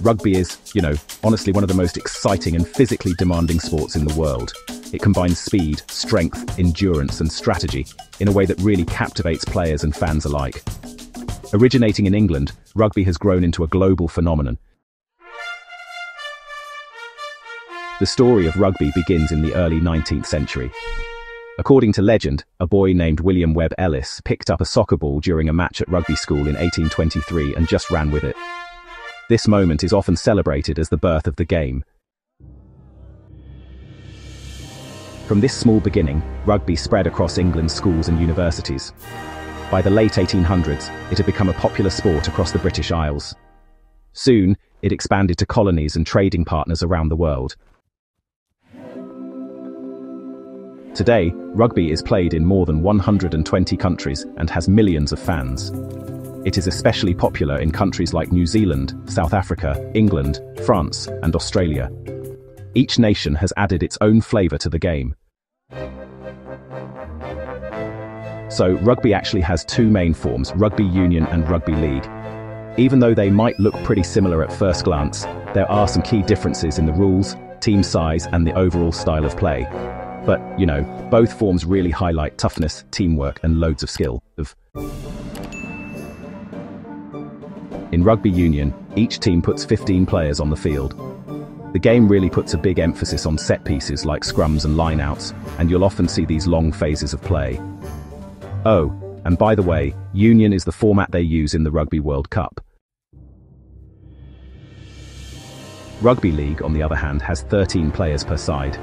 Rugby is, honestly one of the most exciting and physically demanding sports in the world. It combines speed, strength, endurance, and strategy in a way that really captivates players and fans alike. Originating in England, rugby has grown into a global phenomenon. The story of rugby begins in the early 19th century. According to legend, a boy named William Webb Ellis picked up a soccer ball during a match at Rugby School in 1823 and just ran with it. This moment is often celebrated as the birth of the game. From this small beginning, rugby spread across England's schools and universities. By the late 1800s, it had become a popular sport across the British Isles. Soon, it expanded to colonies and trading partners around the world. Today, rugby is played in more than 120 countries and has millions of fans. It is especially popular in countries like New Zealand, South Africa, England, France, and Australia. Each nation has added its own flavour to the game. So, rugby actually has two main forms, Rugby Union and Rugby League. Even though they might look pretty similar at first glance, there are some key differences in the rules, team size, and the overall style of play. But, both forms really highlight toughness, teamwork, and loads of skill. In Rugby Union, each team puts 15 players on the field. The game really puts a big emphasis on set pieces like scrums and lineouts, and you'll often see these long phases of play. Oh, and by the way, Union is the format they use in the Rugby World Cup. Rugby League, on the other hand, has 13 players per side.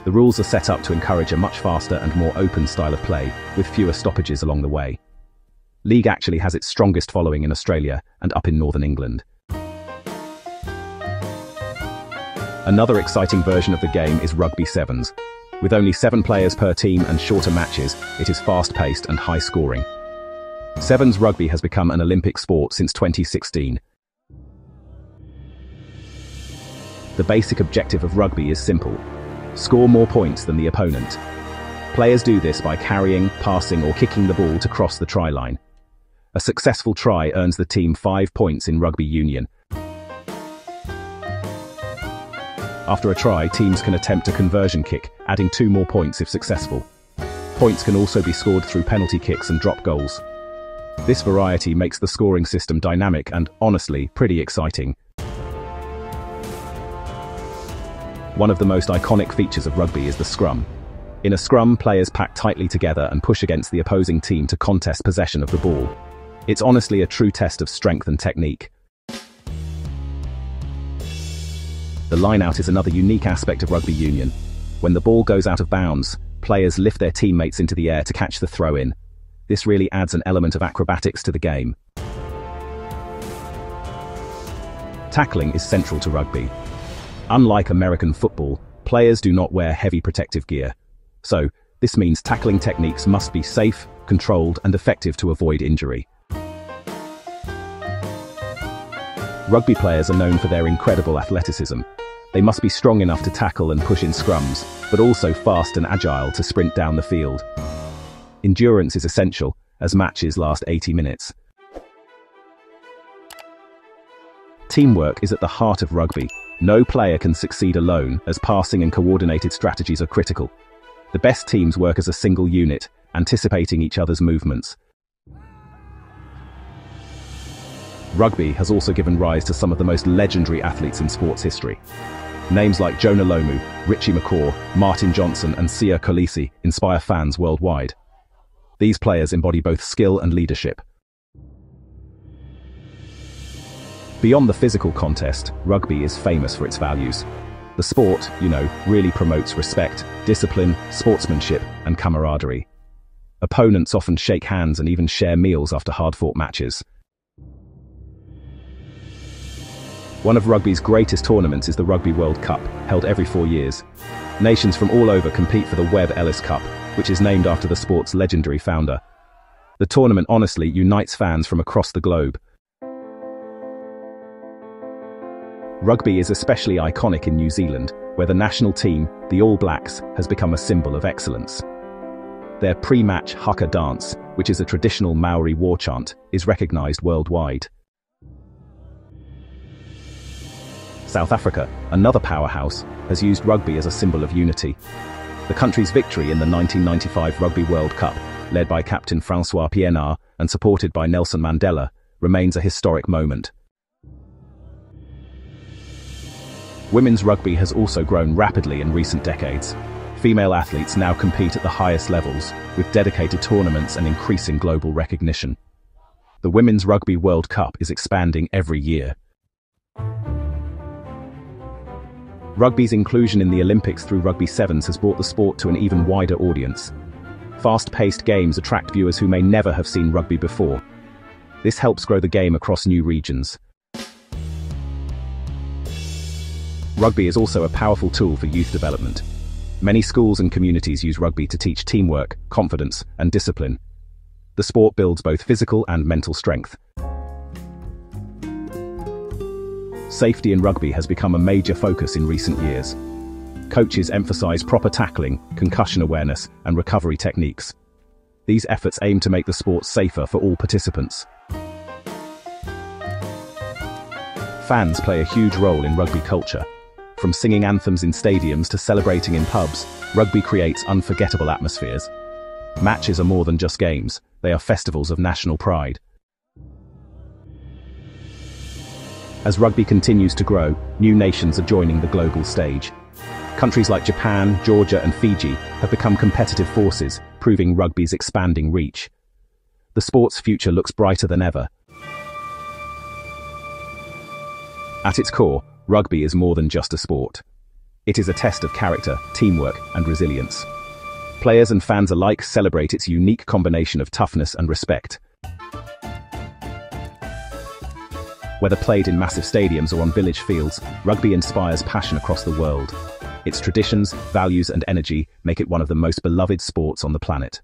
The rules are set up to encourage a much faster and more open style of play, with fewer stoppages along the way. League actually has its strongest following in Australia and up in northern England. Another exciting version of the game is Rugby Sevens. With only 7 players per team and shorter matches, it is fast-paced and high-scoring. Sevens rugby has become an Olympic sport since 2016. The basic objective of rugby is simple: score more points than the opponent. Players do this by carrying, passing, or kicking the ball to cross the try line. A successful try earns the team 5 points in Rugby Union. After a try, teams can attempt a conversion kick, adding 2 more points if successful. Points can also be scored through penalty kicks and drop goals. This variety makes the scoring system dynamic and, honestly, pretty exciting. One of the most iconic features of rugby is the scrum. In a scrum, players pack tightly together and push against the opposing team to contest possession of the ball. It's honestly a true test of strength and technique. The lineout is another unique aspect of Rugby Union. When the ball goes out of bounds, players lift their teammates into the air to catch the throw-in. This really adds an element of acrobatics to the game. Tackling is central to rugby. Unlike American football, players do not wear heavy protective gear. So, this means tackling techniques must be safe, controlled, and effective to avoid injury. Rugby players are known for their incredible athleticism. They must be strong enough to tackle and push in scrums, but also fast and agile to sprint down the field. Endurance is essential, as matches last 80 minutes. Teamwork is at the heart of rugby. No player can succeed alone, as passing and coordinated strategies are critical. The best teams work as a single unit, anticipating each other's movements. Rugby has also given rise to some of the most legendary athletes in sports history. Names like Jonah Lomu, Richie McCaw, Martin Johnson, and Siya Kolisi inspire fans worldwide. These players embody both skill and leadership. Beyond the physical contest, rugby is famous for its values. The sport, really promotes respect, discipline, sportsmanship, and camaraderie. Opponents often shake hands and even share meals after hard-fought matches. One of rugby's greatest tournaments is the Rugby World Cup, held every 4 years. Nations from all over compete for the Webb Ellis Cup, which is named after the sport's legendary founder. The tournament honestly unites fans from across the globe. Rugby is especially iconic in New Zealand, where the national team, the All Blacks, has become a symbol of excellence. Their pre-match haka dance, which is a traditional Maori war chant, is recognized worldwide. South Africa, another powerhouse, has used rugby as a symbol of unity. The country's victory in the 1995 Rugby World Cup, led by captain Francois Pienaar and supported by Nelson Mandela, remains a historic moment. Women's rugby has also grown rapidly in recent decades. Female athletes now compete at the highest levels, with dedicated tournaments and increasing global recognition. The Women's Rugby World Cup is expanding every year. Rugby's inclusion in the Olympics through Rugby Sevens has brought the sport to an even wider audience. Fast-paced games attract viewers who may never have seen rugby before. This helps grow the game across new regions. Rugby is also a powerful tool for youth development. Many schools and communities use rugby to teach teamwork, confidence, and discipline. The sport builds both physical and mental strength. Safety in rugby has become a major focus in recent years. Coaches emphasize proper tackling, concussion awareness, and recovery techniques. These efforts aim to make the sport safer for all participants. Fans play a huge role in rugby culture. From singing anthems in stadiums to celebrating in pubs, rugby creates unforgettable atmospheres. Matches are more than just games, they are festivals of national pride. As rugby continues to grow, new nations are joining the global stage. Countries like Japan, Georgia, and Fiji have become competitive forces, proving rugby's expanding reach. The sport's future looks brighter than ever. At its core, rugby is more than just a sport. It is a test of character, teamwork, and resilience. Players and fans alike celebrate its unique combination of toughness and respect. Whether played in massive stadiums or on village fields, rugby inspires passion across the world. Its traditions, values, and energy make it one of the most beloved sports on the planet.